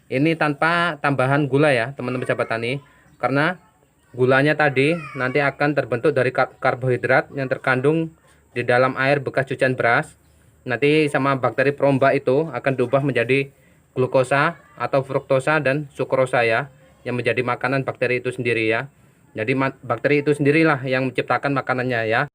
Ini tanpa tambahan gula ya teman-teman sahabat tani, karena gulanya tadi nanti akan terbentuk dari karbohidrat yang terkandung di dalam air bekas cucian beras. Nanti sama bakteri peromba itu akan diubah menjadi glukosa atau fruktosa dan sukrosa ya, yang menjadi makanan bakteri itu sendiri ya. Jadi bakteri itu sendirilah yang menciptakan makanannya ya.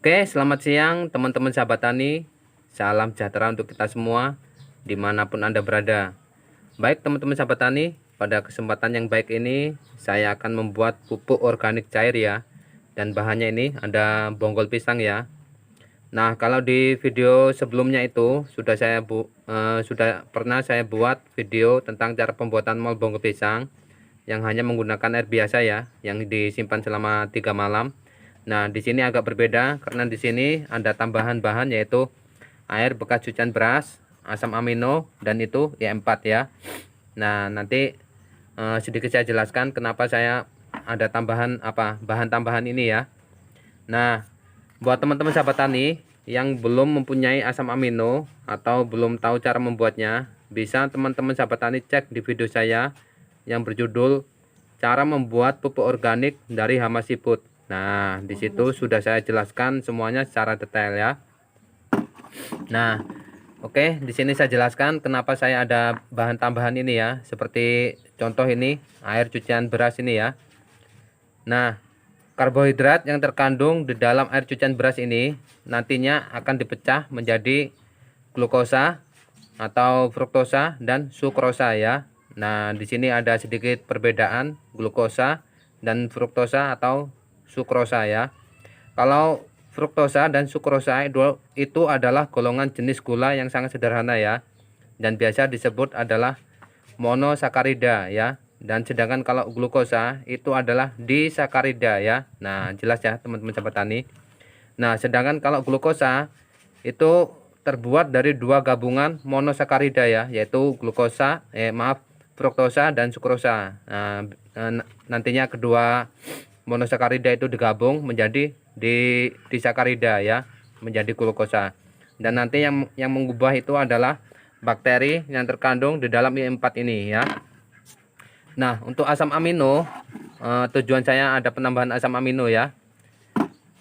Oke, selamat siang teman-teman sahabat tani. Salam sejahtera untuk kita semua dimanapun Anda berada. Baik teman-teman sahabat tani, pada kesempatan yang baik ini saya akan membuat pupuk organik cair ya. Dan bahannya ini ada bonggol pisang ya. Nah, kalau di video sebelumnya itu sudah pernah saya buat video tentang cara pembuatan mol bonggol pisang yang hanya menggunakan air biasa ya, yang disimpan selama 3 malam. Nah, di sini agak berbeda karena di sini ada tambahan bahan yaitu air bekas cucian beras, asam amino, dan itu E4 ya. Nah, nanti sedikit saya jelaskan kenapa saya ada bahan tambahan ini ya. Nah, buat teman-teman sahabat tani yang belum mempunyai asam amino atau belum tahu cara membuatnya, bisa teman-teman sahabat tani cek di video saya yang berjudul cara membuat pupuk organik dari hama siput. Nah, di situ sudah saya jelaskan semuanya secara detail ya. Nah, oke, di sini saya jelaskan kenapa saya ada bahan tambahan ini ya. Seperti contoh ini, air cucian beras ini ya. Nah, karbohidrat yang terkandung di dalam air cucian beras ini nantinya akan dipecah menjadi glukosa atau fruktosa dan sukrosa ya. Nah, di sini ada sedikit perbedaan glukosa dan fruktosa atau sukrosa ya. Kalau fruktosa dan sukrosa itu adalah golongan jenis gula yang sangat sederhana ya, dan biasa disebut adalah monosakarida ya. Dan sedangkan kalau glukosa itu adalah disakarida ya. Nah, jelas ya teman-teman sahabat tani. Nah, sedangkan kalau glukosa itu terbuat dari dua gabungan monosakarida ya, yaitu fruktosa dan sukrosa. Nah, nantinya kedua monosakarida itu digabung menjadi disakarida ya, menjadi glukosa. Dan nanti yang mengubah itu adalah bakteri yang terkandung di dalam E4 ini ya. Nah, untuk asam amino, tujuan saya ada penambahan asam amino ya.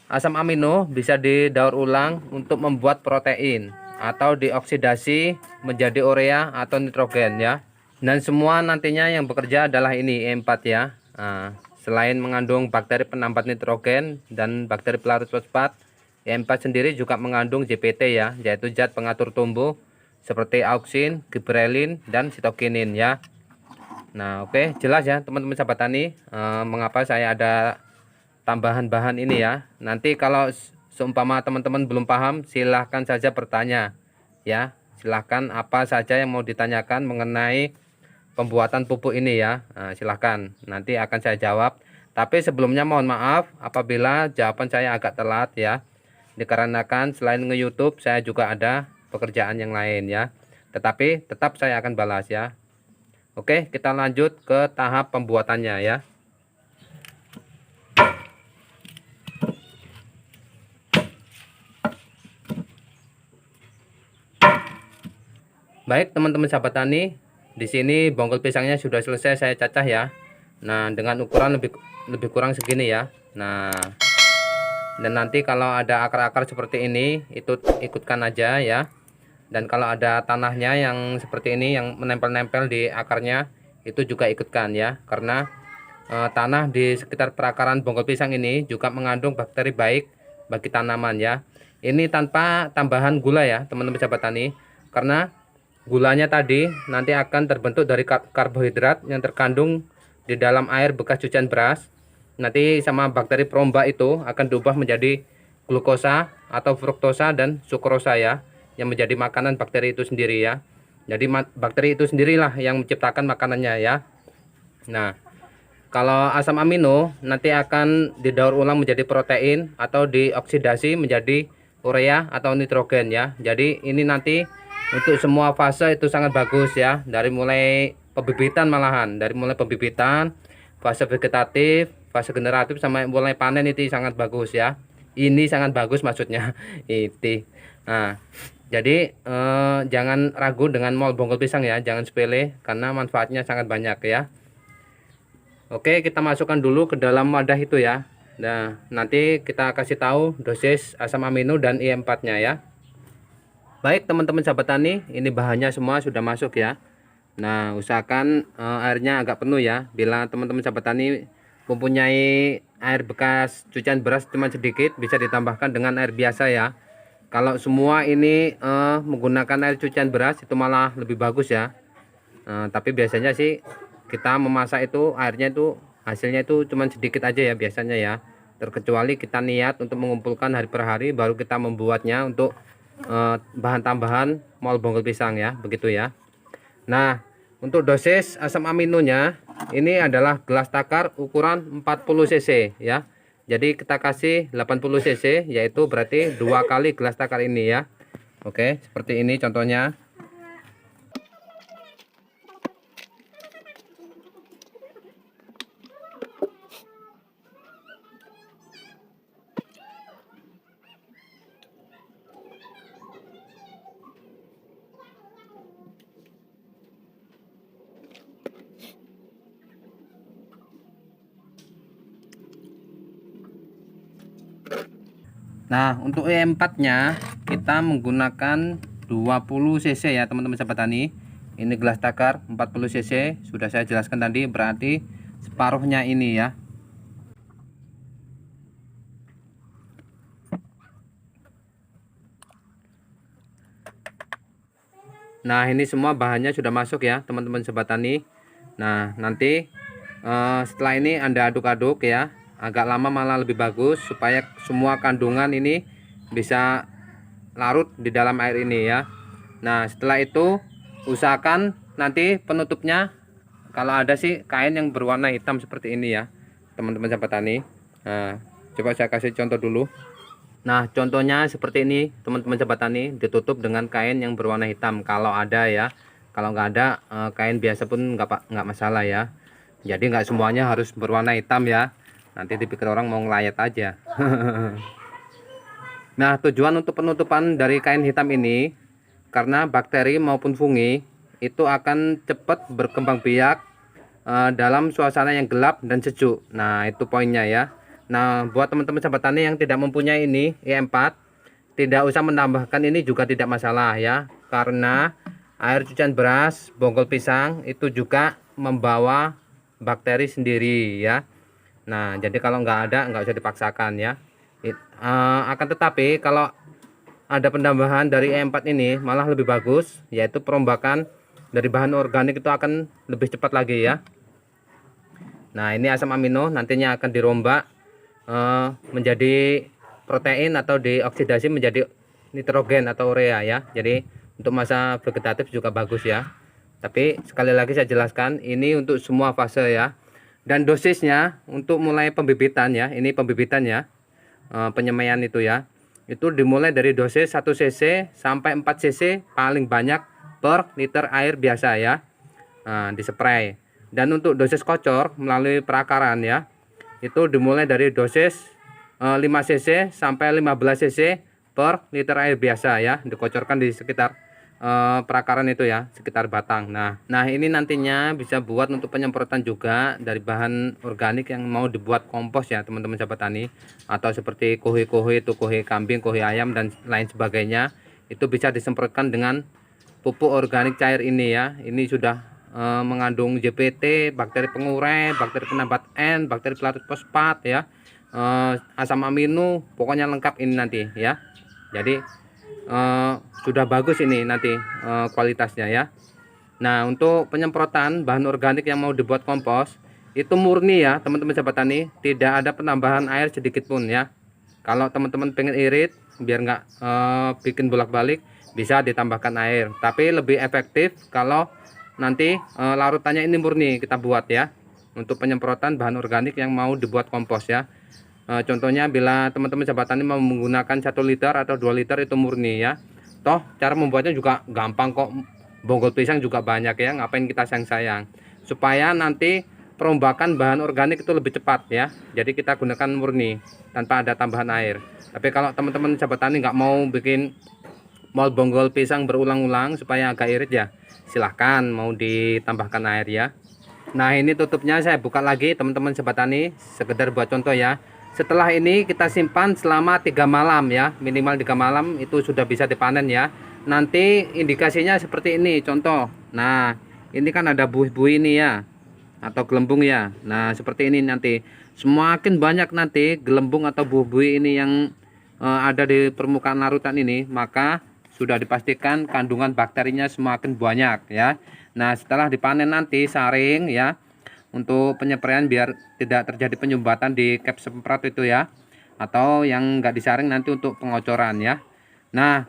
Asam amino bisa didaur ulang untuk membuat protein atau dioksidasi menjadi urea atau nitrogen ya. Dan semua nantinya yang bekerja adalah ini E4 ya. Selain mengandung bakteri penambat nitrogen dan bakteri pelarut fosfat, E4 sendiri juga mengandung ZPT ya, yaitu zat pengatur tumbuh seperti auksin, giberelin, dan sitokinin ya. Nah, oke, jelas ya teman-teman sahabat tani, mengapa saya ada tambahan bahan ini ya. Nanti kalau seumpama teman-teman belum paham, silahkan saja bertanya ya. Silahkan apa saja yang mau ditanyakan mengenai pembuatan pupuk ini ya. Nah, silahkan, nanti akan saya jawab. Tapi sebelumnya mohon maaf apabila jawaban saya agak telat ya, dikarenakan selain nge-YouTube saya juga ada pekerjaan yang lain ya, tetapi tetap saya akan balas ya. Oke, kita lanjut ke tahap pembuatannya ya. Baik teman-teman sahabat tani, di sini bonggol pisangnya sudah selesai saya cacah ya. Nah, dengan ukuran lebih kurang segini ya. Nah, dan nanti kalau ada akar-akar seperti ini itu ikutkan aja ya. Dan kalau ada tanahnya yang seperti ini yang menempel-nempel di akarnya itu juga ikutkan ya. Karena tanah di sekitar perakaran bonggol pisang ini juga mengandung bakteri baik bagi tanaman ya. Ini tanpa tambahan gula ya teman-teman sahabat tani, karena gulanya tadi nanti akan terbentuk dari karbohidrat yang terkandung di dalam air bekas cucian beras. nanti sama bakteri peromba itu akan diubah menjadi glukosa atau fruktosa dan sukrosa ya, yang menjadi makanan bakteri itu sendiri ya. Jadi bakteri itu sendirilah yang menciptakan makanannya ya. Nah, kalau asam amino nanti akan didaur ulang menjadi protein atau dioksidasi menjadi urea atau nitrogen ya. Jadi ini nanti untuk semua fase itu sangat bagus ya. Dari mulai pembibitan malahan, dari mulai pembibitan, fase vegetatif, fase generatif sampai mulai panen itu sangat bagus ya. Ini sangat bagus maksudnya itu. Nah, jadi jangan ragu dengan mol bonggol pisang ya, jangan sepele karena manfaatnya sangat banyak ya. Oke, kita masukkan dulu ke dalam wadah itu ya. Nah, nanti kita kasih tahu dosis asam amino dan E4-nya ya. Baik teman-teman sahabat tani, ini bahannya semua sudah masuk ya. Nah, usahakan airnya agak penuh ya. Bila teman-teman sahabat tani mempunyai air bekas cucian beras cuma sedikit, bisa ditambahkan dengan air biasa ya. Kalau semua ini menggunakan air cucian beras itu malah lebih bagus ya. Tapi biasanya sih kita memasak itu airnya itu hasilnya itu cuman sedikit aja ya biasanya ya, terkecuali kita niat untuk mengumpulkan hari per hari baru kita membuatnya untuk bahan tambahan mol bonggol pisang ya, begitu ya. Nah, untuk dosis asam aminonya ini adalah gelas takar ukuran 40 cc ya, jadi kita kasih 80 cc, yaitu berarti 2 kali gelas takar ini ya. Oke, seperti ini contohnya. Nah, untuk E4-nya kita menggunakan 20 cc ya teman-teman sahabat tani. Ini gelas takar 40 cc, sudah saya jelaskan tadi, berarti separuhnya ini ya. Nah, ini semua bahannya sudah masuk ya teman-teman sahabat tani. Nah, nanti setelah ini Anda aduk-aduk ya, agak lama malah lebih bagus supaya semua kandungan ini bisa larut di dalam air ini ya. Nah, setelah itu usahakan nanti penutupnya kalau ada sih kain yang berwarna hitam seperti ini ya teman-teman sahabat tani. Nah, coba saya kasih contoh dulu. Nah, contohnya seperti ini teman-teman sahabat tani, ditutup dengan kain yang berwarna hitam kalau ada ya. Kalau nggak ada kain biasa pun nggak masalah ya. Jadi nggak semuanya harus berwarna hitam ya, nanti dipikir orang mau ngelayat aja. Nah, tujuan untuk penutupan dari kain hitam ini karena bakteri maupun fungi itu akan cepat berkembang biak dalam suasana yang gelap dan sejuk. Nah, itu poinnya ya. Nah, buat teman-teman sahabat tani yang tidak mempunyai ini E4, tidak usah menambahkan ini juga tidak masalah ya, karena air cucian beras bonggol pisang itu juga membawa bakteri sendiri ya. Nah, jadi kalau nggak ada nggak usah dipaksakan ya. Akan tetapi kalau ada penambahan dari E4 ini malah lebih bagus, yaitu perombakan dari bahan organik itu akan lebih cepat lagi ya. Nah, ini asam amino nantinya akan dirombak menjadi protein atau dioksidasi menjadi nitrogen atau urea ya. Jadi untuk masa vegetatif juga bagus ya. Tapi sekali lagi saya jelaskan, ini untuk semua fase ya. Dan dosisnya untuk mulai pembibitan ya, ini pembibitan ya, penyemaian itu ya, itu dimulai dari dosis 1 cc sampai 4 cc paling banyak per liter air biasa ya. Nah, dispray. Dan untuk dosis kocor melalui perakaran ya, itu dimulai dari dosis 5 cc sampai 15 cc per liter air biasa ya, dikocorkan di sekitar perakaran itu ya, sekitar batang. Nah, ini nantinya bisa buat untuk penyemprotan juga dari bahan organik yang mau dibuat kompos ya teman-teman sahabat tani, atau seperti kuhi-kuhi itu, kuhi kambing, kuhi ayam dan lain sebagainya, itu bisa disemprotkan dengan pupuk organik cair ini ya. Ini sudah mengandung JPT, bakteri pengurai, bakteri penambat N, bakteri pelarut fosfat ya, asam amino, pokoknya lengkap ini nanti ya. Jadi sudah bagus ini nanti kualitasnya ya. Nah, untuk penyemprotan bahan organik yang mau dibuat kompos itu murni ya teman-teman sahabat tani, tidak ada penambahan air sedikit pun ya. Kalau teman-teman pengen irit biar nggak bikin bolak-balik, bisa ditambahkan air, tapi lebih efektif kalau nanti larutannya ini murni kita buat ya, untuk penyemprotan bahan organik yang mau dibuat kompos ya. Contohnya bila teman-teman sahabat tani mau menggunakan 1 liter atau 2 liter itu murni ya. Toh cara membuatnya juga gampang kok, bonggol pisang juga banyak ya, ngapain kita sayang-sayang, supaya nanti perombakan bahan organik itu lebih cepat ya. Jadi kita gunakan murni tanpa ada tambahan air. Tapi kalau teman-teman sahabat tani nggak mau bikin mol bonggol pisang berulang-ulang supaya agak irit ya, silahkan mau ditambahkan air ya. Nah ini tutupnya saya buka lagi teman-teman sahabat tani, sekedar buat contoh ya. Setelah ini kita simpan selama 3 malam ya, minimal 3 malam itu sudah bisa dipanen ya. Nanti indikasinya seperti ini contoh. Nah ini kan ada buih-buih ini ya, atau gelembung ya. Nah seperti ini, nanti semakin banyak nanti gelembung atau buih-buih ini yang ada di permukaan larutan ini, maka sudah dipastikan kandungan bakterinya semakin banyak ya. Nah setelah dipanen nanti saring ya, untuk penyepraian biar tidak terjadi penyumbatan di cap semprot itu ya, atau yang enggak disaring nanti untuk pengocoran ya. Nah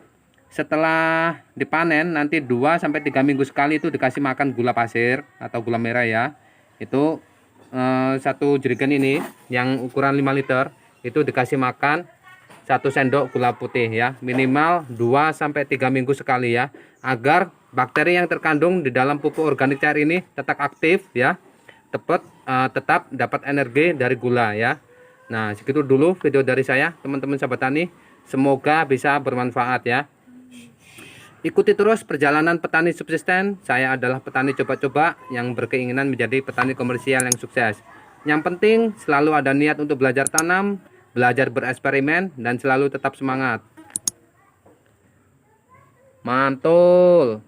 setelah dipanen nanti 2-3 minggu sekali itu dikasih makan gula pasir atau gula merah ya. Itu satu jerigen ini yang ukuran 5 liter itu dikasih makan 1 sendok gula putih ya, minimal 2-3 minggu sekali ya, agar bakteri yang terkandung di dalam pupuk organik cair ini tetap aktif ya, tetap dapat energi dari gula ya. Nah segitu dulu video dari saya teman-teman sahabat tani, semoga bisa bermanfaat ya. Ikuti terus perjalanan petani subsisten. Saya adalah petani coba-coba yang berkeinginan menjadi petani komersial yang sukses. Yang penting selalu ada niat untuk belajar tanam, belajar bereksperimen, dan selalu tetap semangat. Mantul.